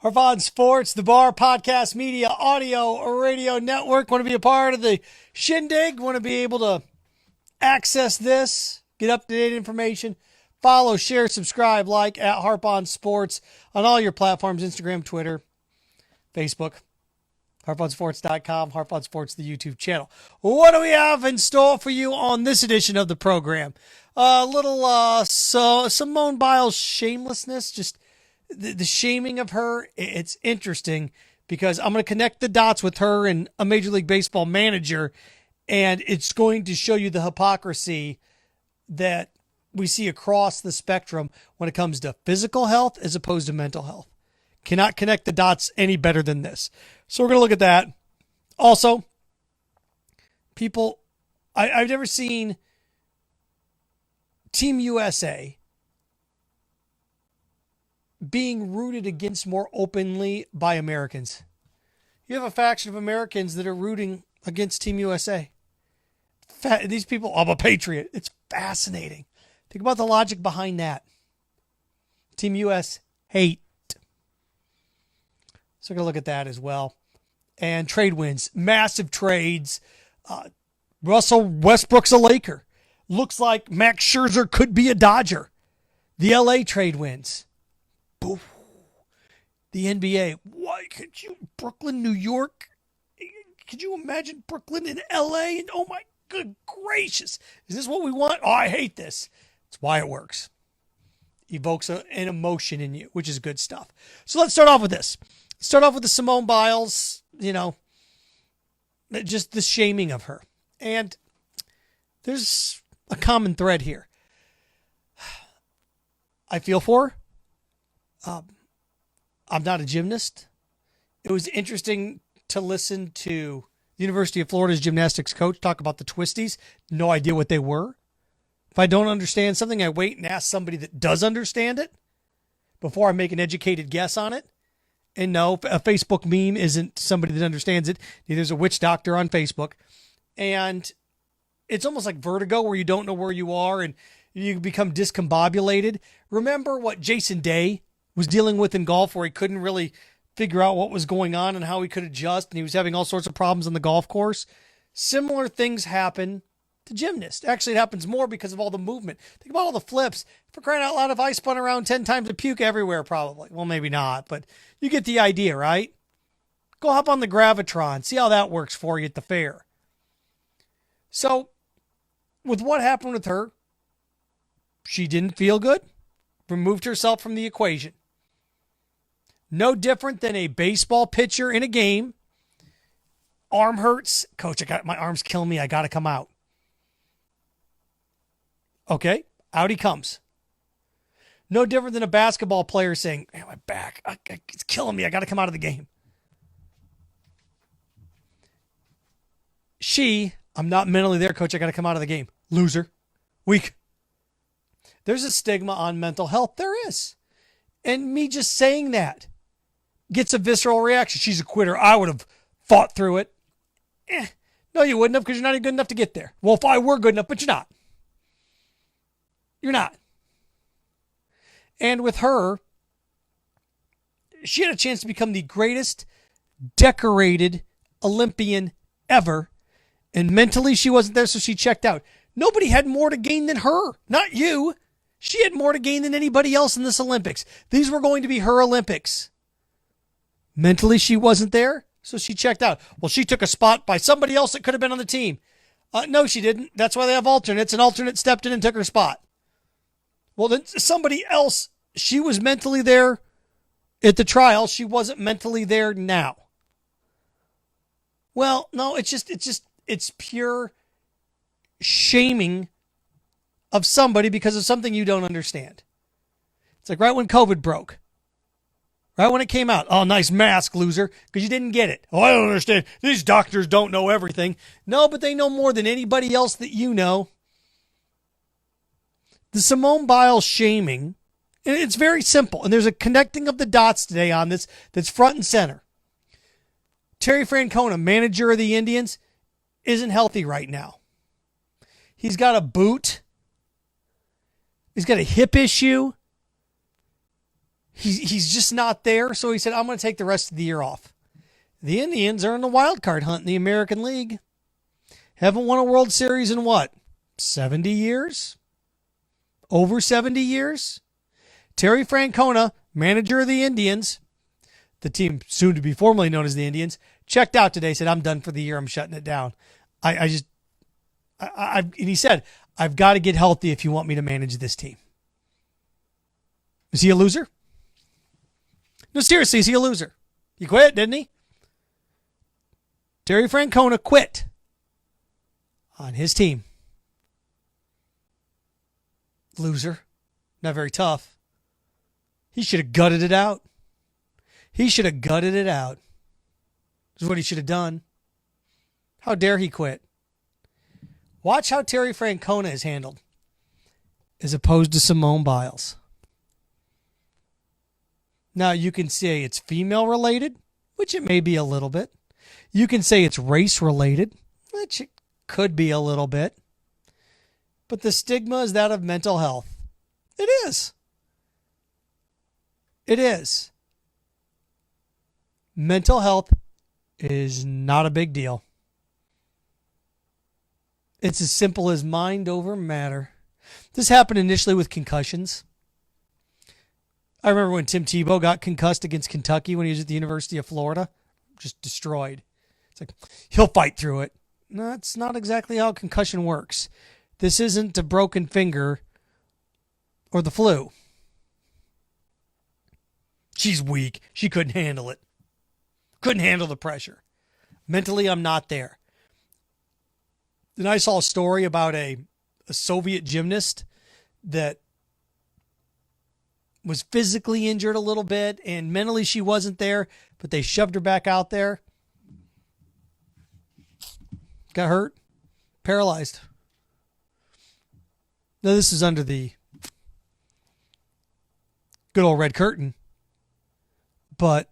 Harvard Sports, the Bar Podcast Media, Audio, Radio Network. Want to be a part of the shindig? Want to be able to access this, get up-to-date information, follow, share, subscribe, like at Harpon Sports on all your platforms, Instagram, Twitter, Facebook, harponsports.com, Harpon Sports, the YouTube channel. What do we have in store for you on this edition of the program? A little Simone Biles shamelessness, just the shaming of her. It's interesting because I'm going to connect the dots with her and a Major League Baseball manager, and it's going to show you the hypocrisy that we see across the spectrum when it comes to physical health as opposed to mental health. Cannot connect the dots any better than this. So we're going to look at that. Also, I've never seen Team USA being rooted against more openly by Americans. You have a faction of Americans that are rooting against Team USA. These people, I'm a patriot. It's fascinating. Think about the logic behind that. Team US hate. So we're going to look at that as well. And trade wins. Massive trades. Russell Westbrook's a Laker. Looks like Max Scherzer could be a Dodger. The LA trade wins. Boo. The NBA. Why could you? Brooklyn, New York. Could you imagine Brooklyn and LA? And oh my good gracious. Is this what we want? Oh, I hate this. It's why it works. Evokes an emotion in you, which is good stuff. So let's start off with this. Start off with the Simone Biles, just the shaming of her. And there's a common thread here. I feel for her. I'm not a gymnast. It was interesting to listen to the University of Florida's gymnastics coach talk about the twisties. No idea what they were. If I don't understand something, I wait and ask somebody that does understand it before I make an educated guess on it. And no, a Facebook meme isn't somebody that understands it. Neither is a witch doctor on Facebook. And it's almost like vertigo where you don't know where you are and you become discombobulated. Remember what Jason Day was dealing with in golf where he couldn't really figure out what was going on and how he could adjust, and he was having all sorts of problems on the golf course? Similar things happen to gymnasts. Actually, it happens more because of all the movement. Think about all the flips. For crying out loud, if I spun around 10 times, I'd puke everywhere probably. Well, maybe not, but you get the idea, right? Go hop on the Gravitron. See how that works for you at the fair. So, with what happened with her, she didn't feel good. Removed herself from the equation. No different than a baseball pitcher in a game. Arm hurts. Coach, my arm's killing me. I got to come out. Okay, out he comes. No different than a basketball player saying, "Man, my back, it's killing me. I got to come out of the game." I'm not mentally there, coach. I got to come out of the game. Loser. Weak. There's a stigma on mental health. There is. And me just saying that gets a visceral reaction. She's a quitter. I would have fought through it. No, you wouldn't have because you're not even good enough to get there. Well, if I were good enough, but you're not. You're not. And with her, she had a chance to become the greatest decorated Olympian ever. And mentally, she wasn't there, so she checked out. Nobody had more to gain than her. Not you. She had more to gain than anybody else in this Olympics. These were going to be her Olympics. Mentally, she wasn't there, so she checked out. Well, she took a spot by somebody else that could have been on the team. No, she didn't. That's why they have alternates. An alternate stepped in and took her spot. Well, then somebody else, she was mentally there at the trial. She wasn't mentally there now. Well, no, it's pure shaming of somebody because of something you don't understand. It's like right when COVID broke. Right when it came out. Oh, nice mask, loser, because you didn't get it. Oh, I don't understand. These doctors don't know everything. No, but they know more than anybody else that you know. The Simone Biles shaming, and it's very simple, and there's a connecting of the dots today on this that's front and center. Terry Francona, manager of the Indians, isn't healthy right now. He's got a boot. He's got a hip issue. He's just not there. So he said, I'm going to take the rest of the year off. The Indians are in the wild card hunt in the American League. Haven't won a World Series in what? 70 years? Over 70 years? Terry Francona, manager of the Indians, the team soon to be formerly known as the Indians, checked out today, said, I'm done for the year. I'm shutting it down. And he said, I've got to get healthy if you want me to manage this team. Is he a loser? No, seriously, is he a loser? He quit, didn't he? Terry Francona quit on his team. Loser. Not very tough. He should have gutted it out. He should have gutted it out. This is what he should have done. How dare he quit? Watch how Terry Francona is handled as opposed to Simone Biles. Now, you can say it's female related, which it may be a little bit. You can say it's race related, which it could be a little bit. But the stigma is that of mental health. It is. It is. Mental health is not a big deal. It's as simple as mind over matter. This happened initially with concussions. I remember when Tim Tebow got concussed against Kentucky when he was at the University of Florida. Just destroyed. It's like, he'll fight through it. No, that's not exactly how concussion works. This isn't a broken finger or the flu. She's weak. She couldn't handle it. Couldn't handle the pressure. Mentally, I'm not there. Then I saw a story about a Soviet gymnast that was physically injured a little bit, and mentally she wasn't there, but they shoved her back out there. Got hurt. Paralyzed. Now, this is under the good old red curtain, but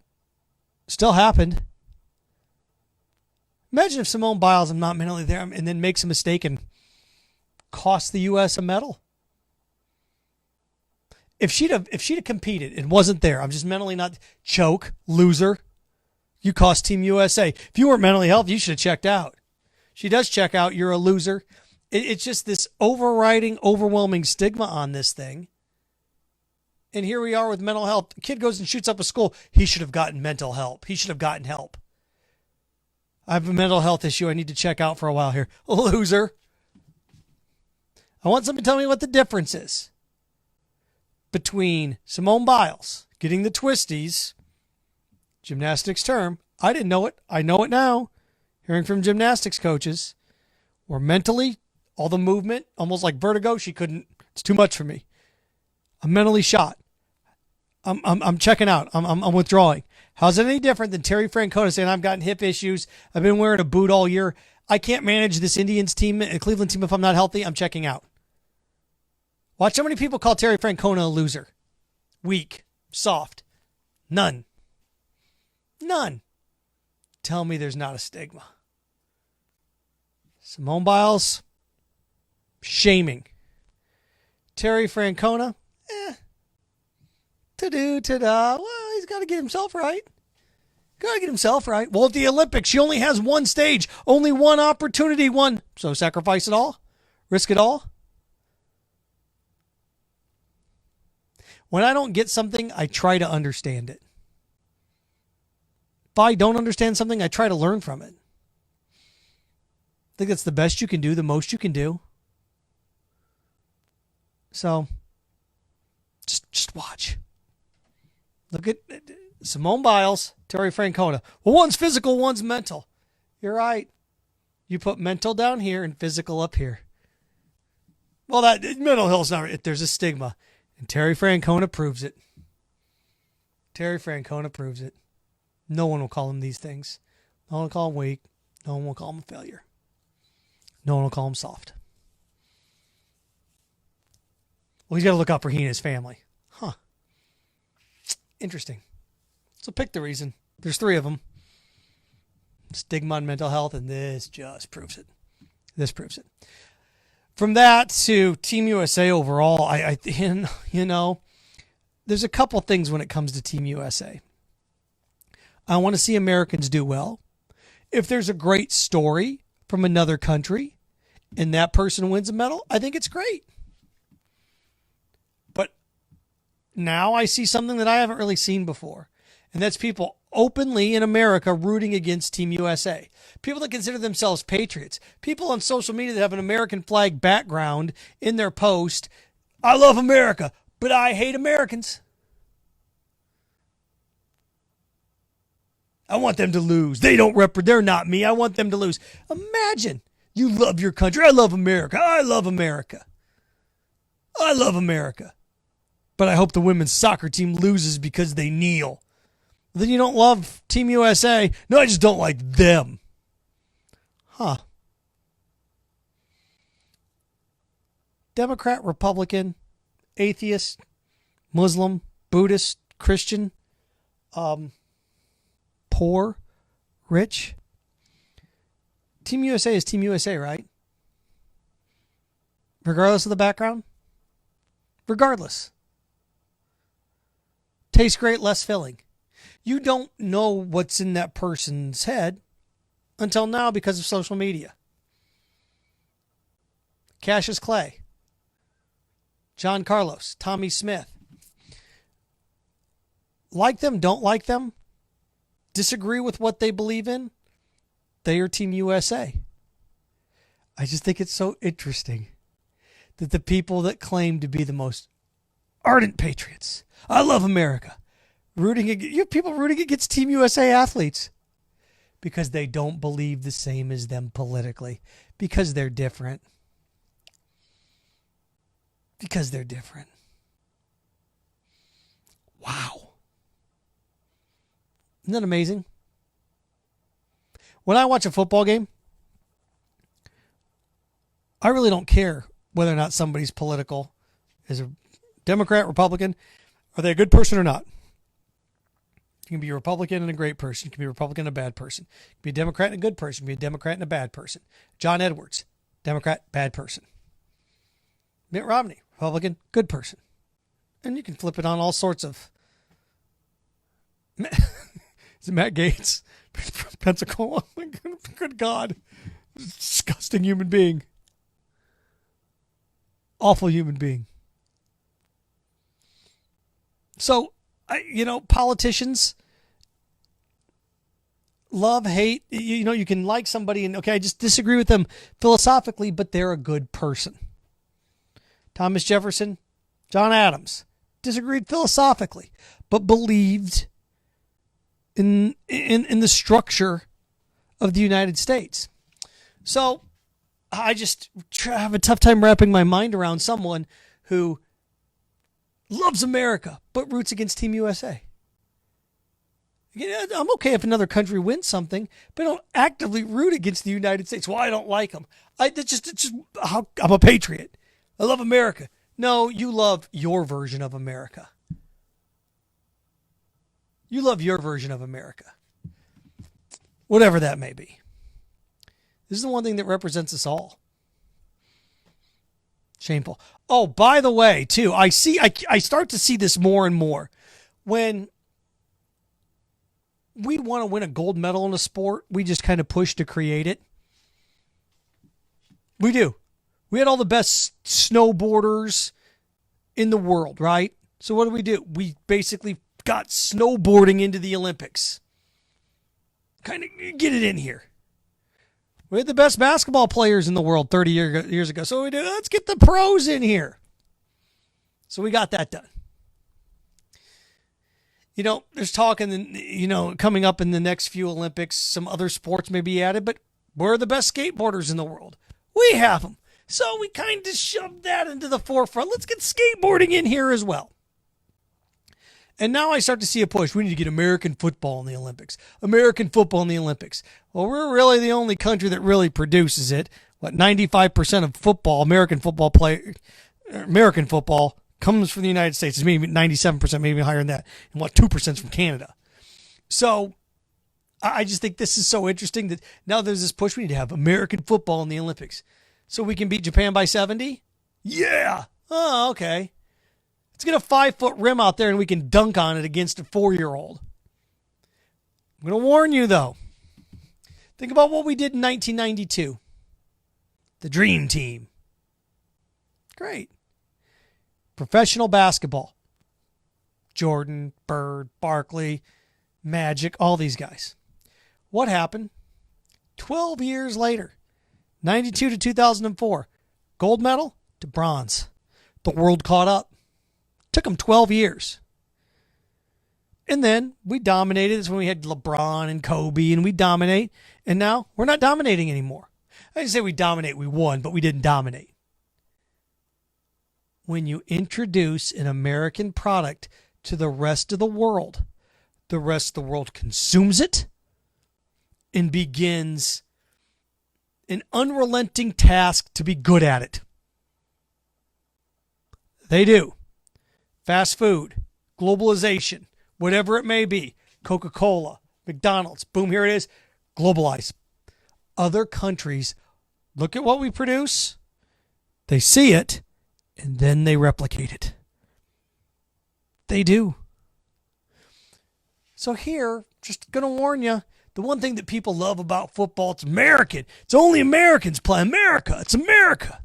still happened. Imagine if Simone Biles, I'm not mentally there, and then makes a mistake and costs the U.S. a medal. If she'd have competed and wasn't there, I'm just mentally not, choke, loser. You cost Team USA. If you weren't mentally healthy, you should have checked out. She does check out. You're a loser. It's just this overriding, overwhelming stigma on this thing. And here we are with mental health. A kid goes and shoots up a school. He should have gotten mental help. He should have gotten help. I have a mental health issue. I need to check out for a while here. Loser. I want somebody to tell me what the difference is between Simone Biles getting the twisties, gymnastics term. I didn't know it. I know it now. Hearing from gymnastics coaches, or mentally, all the movement, almost like vertigo. She couldn't. It's too much for me. I'm mentally shot. I'm checking out. I'm withdrawing. How's it any different than Terry Francona saying, I've gotten hip issues. I've been wearing a boot all year. I can't manage this Indians team and Cleveland team if I'm not healthy. I'm checking out. Watch how many people call Terry Francona a loser. Weak. Soft. None. None. Tell me there's not a stigma. Simone Biles, shaming. Terry Francona, ta-da. Well, he's got to get himself right. Got to get himself right. Well, at the Olympics, she only has one stage, only one opportunity, one. So sacrifice it all? Risk it all? When I don't get something, I try to understand it. If I don't understand something, I try to learn from it. I think that's the best you can do, the most you can do. So, just watch. Look at Simone Biles, Terry Francona. Well, one's physical, one's mental. You're right. You put mental down here and physical up here. Well, that mental health's not right. There's a stigma. And Terry Francona proves it. Terry Francona proves it. No one will call him these things. No one will call him weak. No one will call him a failure. No one will call him soft. Well, he's got to look out for he and his family. Huh. Interesting. So pick the reason. There's three of them. Stigma on mental health, and this just proves it. This proves it. From that to Team USA overall, I there's a couple things when it comes to Team USA. I want to see Americans do well. If there's a great story from another country and that person wins a medal, I think it's great. But now I see something that I haven't really seen before, and that's people openly in America rooting against Team USA. People that consider themselves patriots. People on social media that have an American flag background in their post. I love America, but I hate Americans. I want them to lose. They're not me. I want them to lose. Imagine you love your country. I love America. I love America. I love America. But I hope the women's soccer team loses because they kneel. Then you don't love Team USA. No, I just don't like them. Huh. Democrat, Republican, atheist, Muslim, Buddhist, Christian, poor, rich. Team USA is Team USA, right? Regardless of the background? Regardless. Tastes great, less filling. You don't know what's in that person's head until now because of social media. Cassius Clay, John Carlos, Tommy Smith. Like them, don't like them, disagree with what they believe in, they are Team USA. I just think it's so interesting that the people that claim to be the most ardent patriots, I love America, you have people rooting against Team USA athletes because they don't believe the same as them politically, because they're different. Because they're different. Wow. Isn't that amazing? When I watch a football game, I really don't care whether or not somebody's political, is a Democrat, Republican, are they a good person or not? You can be a Republican and a great person. You can be a Republican and a bad person. You can be a Democrat and a good person. You can be a Democrat and a bad person. John Edwards, Democrat, bad person. Mitt Romney, Republican, good person. And you can flip it on all sorts of... Is it Matt Gaetz? Pensacola? Good God. Disgusting human being. Awful human being. So, politicians love, hate. You can like somebody and, okay, I just disagree with them philosophically, but they're a good person. Thomas Jefferson, John Adams, disagreed philosophically, but believed in the structure of the United States. So I just have a tough time wrapping my mind around someone who loves America, but roots against Team USA. I'm okay if another country wins something, but I don't actively root against the United States. Well, I don't like them. I'm a patriot. I love America. No, you love your version of America. You love your version of America. Whatever that may be. This is the one thing that represents us all. Shameful. Oh, by the way, too, I start to see this more and more. When we want to win a gold medal in a sport, we just kind of push to create it. We do. We had all the best snowboarders in the world, right? So what do? We basically got snowboarding into the Olympics. Kind of get it in here. We had the best basketball players in the world 30 years ago. So let's get the pros in here. So we got that done. There's talk coming up in the next few Olympics, some other sports may be added, but we're the best skateboarders in the world. We have them. So we kind of shoved that into the forefront. Let's get skateboarding in here as well. And now I start to see a push. We need to get American football in the Olympics. American football in the Olympics. Well, we're really the only country that really produces it. 95% of football, American football comes from the United States. It's maybe 97%, maybe higher than that. And 2% is from Canada. So I just think this is so interesting that now there's this push. We need to have American football in the Olympics. So we can beat Japan by 70? Yeah. Oh, okay. Let's get a 5-foot rim out there and we can dunk on it against a 4-year-old. I'm going to warn you, though. Think about what we did in 1992. The Dream Team. Great. Professional basketball. Jordan, Bird, Barkley, Magic, all these guys. What happened? 12 years later, 92 to 2004, gold medal to bronze. The world caught up. Took them 12 years. And then we dominated. That's when we had LeBron and Kobe, and we dominate. And now we're not dominating anymore. I didn't say we dominate, we won, but we didn't dominate. When you introduce an American product to the rest of the world consumes it and begins an unrelenting task to be good at it. They do. Fast food, globalization, whatever it may be, Coca-Cola, McDonald's, boom, here it is, globalize. Other countries look at what we produce, they see it, and then they replicate it. They do. So here, just going to warn you, the one thing that people love about football, it's American. It's only Americans play America. It's America.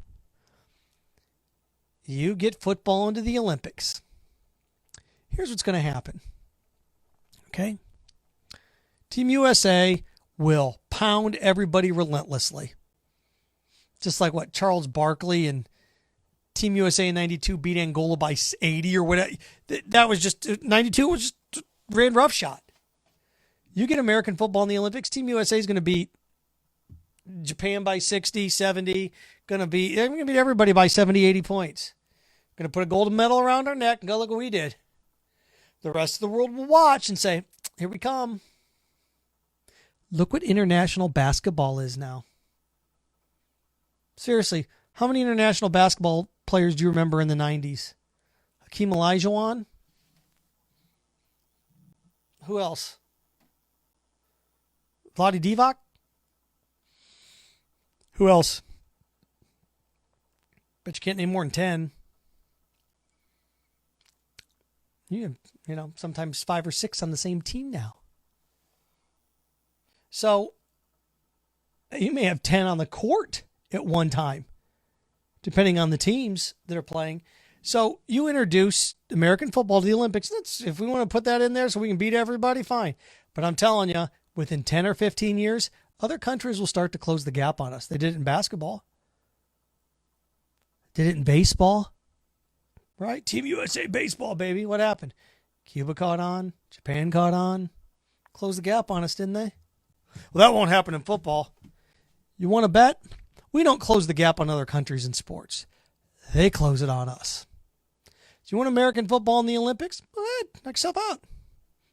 You get football into the Olympics. Here's what's going to happen. Okay? Team USA will pound everybody relentlessly. Just like what Charles Barkley and Team USA in 92 beat Angola by 80 or whatever. That was just, 92 was just ran roughshod. You get American football in the Olympics, Team USA is going to beat Japan by 60, 70. They're going to beat everybody by 70, 80 points. Going to put a golden medal around our neck and go, look what we did. The rest of the world will watch and say, here we come. Look what international basketball is now. Seriously, how many international basketball players do you remember in the 90s? Hakeem Olajuwon? Who else? Vlade Divac? Who else? Bet you can't name more than 10. You know, sometimes 5 or 6 on the same team now. So, you may have 10 on the court at one time, depending on the teams that are playing. So, you introduce American football to the Olympics. If we want to put that in there so we can beat everybody, fine. But I'm telling you, within 10 or 15 years, other countries will start to close the gap on us. They did it in basketball. Did it in baseball. Right? Team USA baseball, baby. What happened? Cuba caught on. Japan caught on. Closed the gap on us, didn't they? Well, that won't happen in football. You want to bet? We don't close the gap on other countries in sports. They close it on us. Do you want American football in the Olympics? Go ahead. Knock yourself out.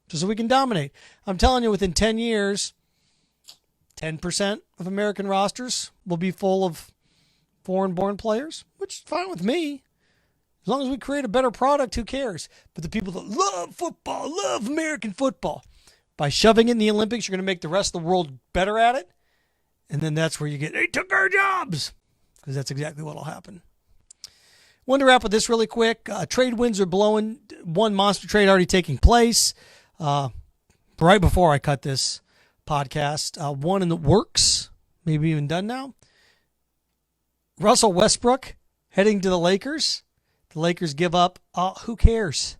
Just so we can dominate. I'm telling you, within 10 years, 10% of American rosters will be full of foreign-born players, which is fine with me. As long as we create a better product, who cares? But the people that love football, love American football, by shoving it in the Olympics, you're going to make the rest of the world better at it. And then that's where you get, they took our jobs. Because that's exactly what will happen. Wanted to wrap with this really quick. Trade winds are blowing. One monster trade already taking place. Right before I cut this podcast. One in the works. Maybe even done now. Russell Westbrook heading to the Lakers. The Lakers give up, who cares?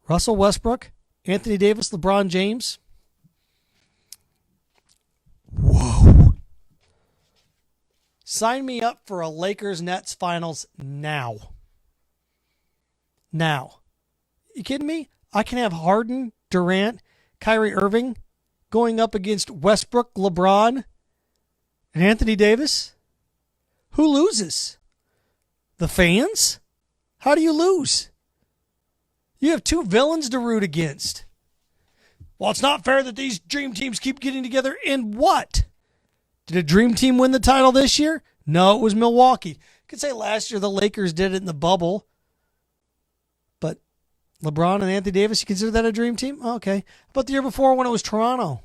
Russell Westbrook, Anthony Davis, LeBron James. Whoa. Sign me up for a Lakers-Nets finals now. Now. You kidding me? I can have Harden, Durant, Kyrie Irving going up against Westbrook, LeBron, and Anthony Davis? Who loses? The fans? How do you lose? You have two villains to root against. Well, it's not fair that these dream teams keep getting together. In what? Did a dream team win the title this year? No, it was Milwaukee. You could say last year the Lakers did it in the bubble. But LeBron and Anthony Davis, you consider that a dream team? Okay. But the year before when it was Toronto?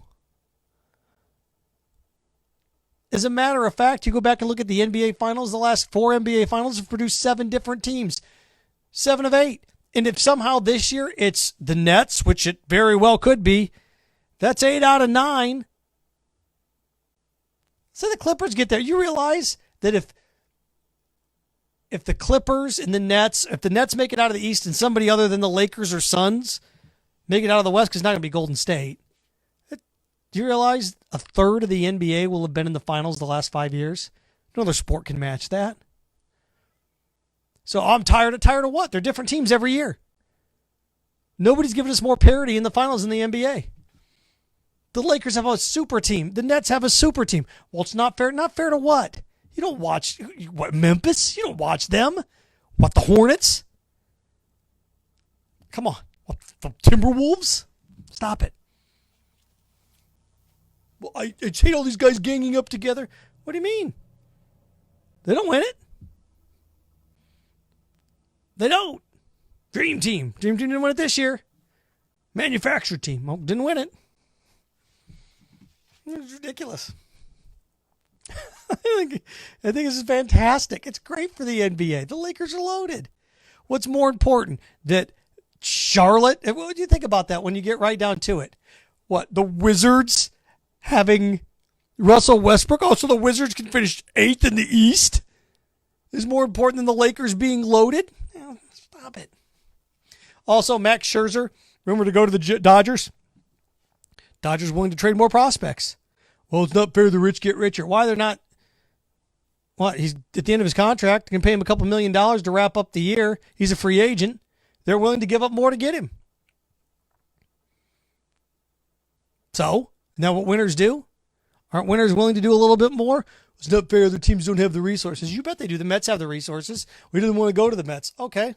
As a matter of fact, you go back and look at the NBA Finals, the last 4 NBA Finals have produced 7 different teams. 7 of 8. And if somehow this year it's the Nets, which it very well could be, that's 8 out of 9. So the Clippers get there. You realize that if the Clippers and the Nets, if the Nets make it out of the East and somebody other than the Lakers or Suns make it out of the West, because it's not going to be Golden State, do you realize a third of the NBA will have been in the finals the last 5 years? No other sport can match that. So I'm tired of what? They're different teams every year. Nobody's given us more parity in the finals in the NBA. The Lakers have a super team. The Nets have a super team. Well, it's not fair. Not fair to what? You don't watch what, Memphis? You don't watch them? What, the Hornets? Come on. What, the Timberwolves? Stop it. Well, I hate all these guys ganging up together. What do you mean? They don't win it. They don't. Dream team. Dream team didn't win it this year. Manufactured team. Well, didn't win it. It's ridiculous. I think this is fantastic. It's great for the NBA. The Lakers are loaded. What's more important? That Charlotte, what do you think about that when you get right down to it? What, the Wizards having Russell Westbrook? Oh, so the Wizards can finish 8th in the East? Is more important than the Lakers being loaded? Stop it. Also, Max Scherzer, rumored to go to the Dodgers. Dodgers willing to trade more prospects. Well, it's not fair the rich get richer. Why they're not? What, he's at the end of his contract. Can pay him a couple $1 million to wrap up the year. He's a free agent. They're willing to give up more to get him. So, now what winners do? Aren't winners willing to do a little bit more? It's not fair. Other teams don't have the resources. You bet they do. The Mets have the resources. We didn't want to go to the Mets. Okay.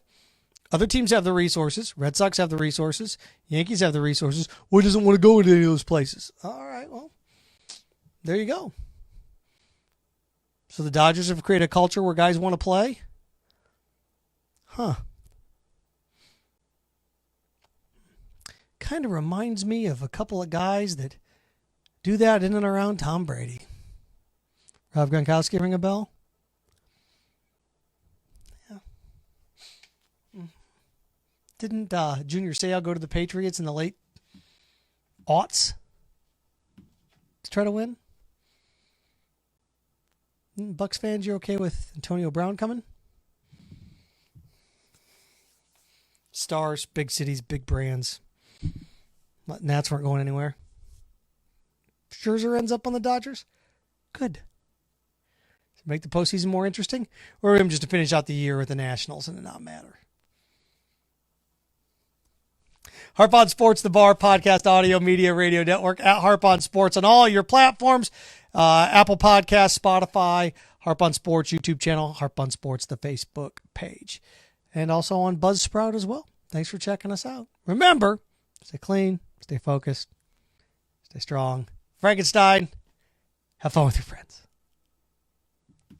Other teams have the resources. Red Sox have the resources. Yankees have the resources. Well, he doesn't want to go into any of those places. All right, well, there you go. So the Dodgers have created a culture where guys want to play? Huh. Kind of reminds me of a couple of guys that do that in and around Tom Brady. Rob Gronkowski, ring a bell? Didn't Junior Seau go to the Patriots in the late aughts to try to win? Bucks fans, you're okay with Antonio Brown coming? Stars, big cities, big brands. Nats weren't going anywhere. Scherzer ends up on the Dodgers? Good. Make the postseason more interesting? Or him just to finish out the year with the Nationals and it not matter? Harp on Sports, the Bar podcast, audio, media, radio network at Harp on Sports on all your platforms. Apple Podcasts, Spotify, Harp on Sports YouTube channel, Harp on Sports, the Facebook page. And also on Buzzsprout as well. Thanks for checking us out. Remember, stay clean, stay focused, stay strong. Frankenstein, have fun with your friends.